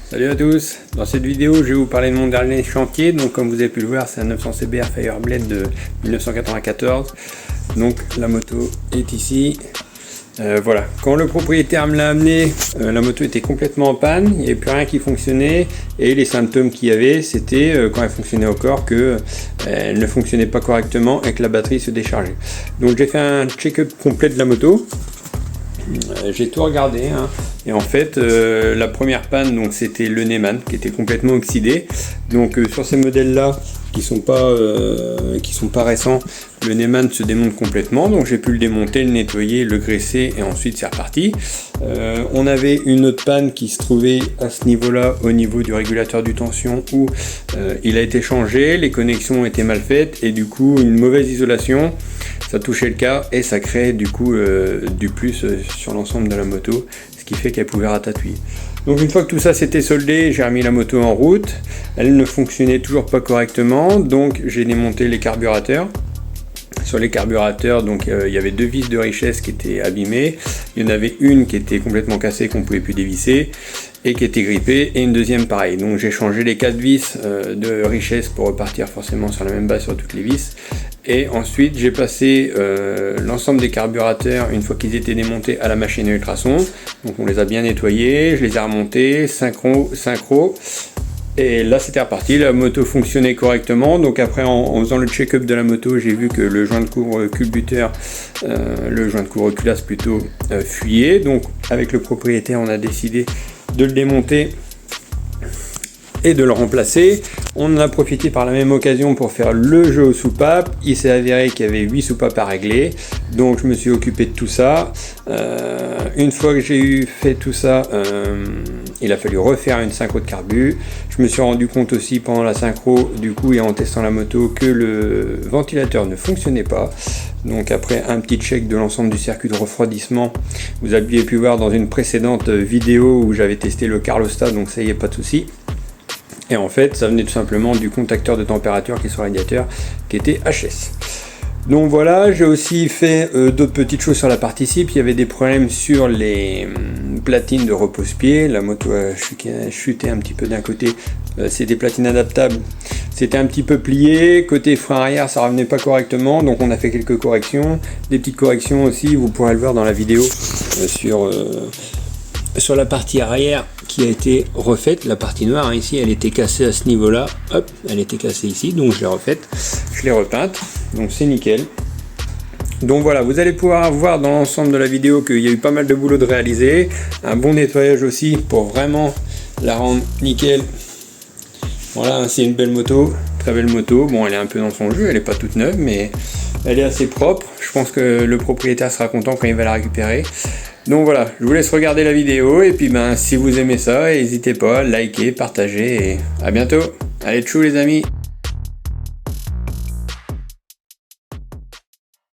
Salut à tous, dans cette vidéo je vais vous parler de mon dernier chantier. Donc comme vous avez pu le voir, c'est un 900 CBR Fireblade de 1994. Donc la moto est ici. Voilà, quand le propriétaire me l'a amené, la moto était complètement en panne, il n'y avait plus rien qui fonctionnait, et les symptômes qu'il y avait, c'était quand elle fonctionnait au corps, que elle ne fonctionnait pas correctement et que la batterie se déchargeait. Donc j'ai fait un check-up complet de la moto. J'ai tout regardé, hein. Et en fait la première panne, donc c'était le Neyman qui était complètement oxydé. Donc sur ces modèles là qui sont pas récents, le Neyman se démonte complètement, donc j'ai pu le démonter, le nettoyer, le graisser et ensuite c'est reparti. On avait une autre panne qui se trouvait à ce niveau là, au niveau du régulateur du tension, où il a été changé, les connexions étaient mal faites et du coup une mauvaise isolation, ça touchait le car et ça créait du coup du plus sur l'ensemble de la moto, ce qui fait qu'elle pouvait ratatouiller. Donc une fois que tout ça s'était soldé, j'ai remis la moto en route. Elle ne fonctionnait toujours pas correctement, donc j'ai démonté les carburateurs. Sur les carburateurs, donc il y avait deux vis de richesse qui étaient abîmées. Il y en avait une qui était complètement cassée, qu'on ne pouvait plus dévisser, et qui était grippée, et une deuxième pareil. Donc j'ai changé les 4 vis de richesse pour repartir forcément sur la même base sur toutes les vis. Et ensuite j'ai passé l'ensemble des carburateurs, une fois qu'ils étaient démontés, à la machine à ultrasons. Donc on les a bien nettoyés, je les ai remontés, synchro. Et là c'était reparti, la moto fonctionnait correctement. Donc après en faisant le check-up de la moto, j'ai vu que le joint de cours culbuteur, le joint de cours culasse plutôt, fuyait. Donc avec le propriétaire on a décidé de le démonter et de le remplacer. On en a profité par la même occasion pour faire le jeu aux soupapes. Il s'est avéré qu'il y avait 8 soupapes à régler, donc je me suis occupé de tout ça. Une fois que j'ai fait tout ça, il a fallu refaire une synchro de carbu. Je me suis rendu compte aussi pendant la synchro, du coup, et en testant la moto, que le ventilateur ne fonctionnait pas. Donc après un petit check de l'ensemble du circuit de refroidissement, vous aviez pu voir dans une précédente vidéo où j'avais testé le Carlostat, donc ça y est, pas de souci. Et en fait, ça venait tout simplement du contacteur de température qui est sur le radiateur, qui était HS. Donc voilà, j'ai aussi fait d'autres petites choses sur la partie cible. Il y avait des problèmes sur les platines de repose-pied. La moto a chuté un petit peu d'un côté. C'est des platines adaptables. C'était un petit peu plié. Côté frein arrière, ça revenait pas correctement. Donc on a fait quelques corrections. Des petites corrections aussi, vous pourrez le voir dans la vidéo, sur la partie arrière qui a été refaite. La partie noire, hein, ici, elle était cassée à ce niveau là, hop, elle était cassée ici, donc je l'ai refaite, je l'ai repeinte, donc c'est nickel. Donc voilà, vous allez pouvoir voir dans l'ensemble de la vidéo qu'il y a eu pas mal de boulot de réaliser, un bon nettoyage aussi pour vraiment la rendre nickel. Voilà, c'est une belle moto, très belle moto. Bon, elle est un peu dans son jus, elle est pas toute neuve, mais elle est assez propre. Je pense que le propriétaire sera content quand il va la récupérer. Donc voilà, je vous laisse regarder la vidéo, et puis si vous aimez ça, n'hésitez pas à liker, partager, et à bientôt. Allez, tchou les amis.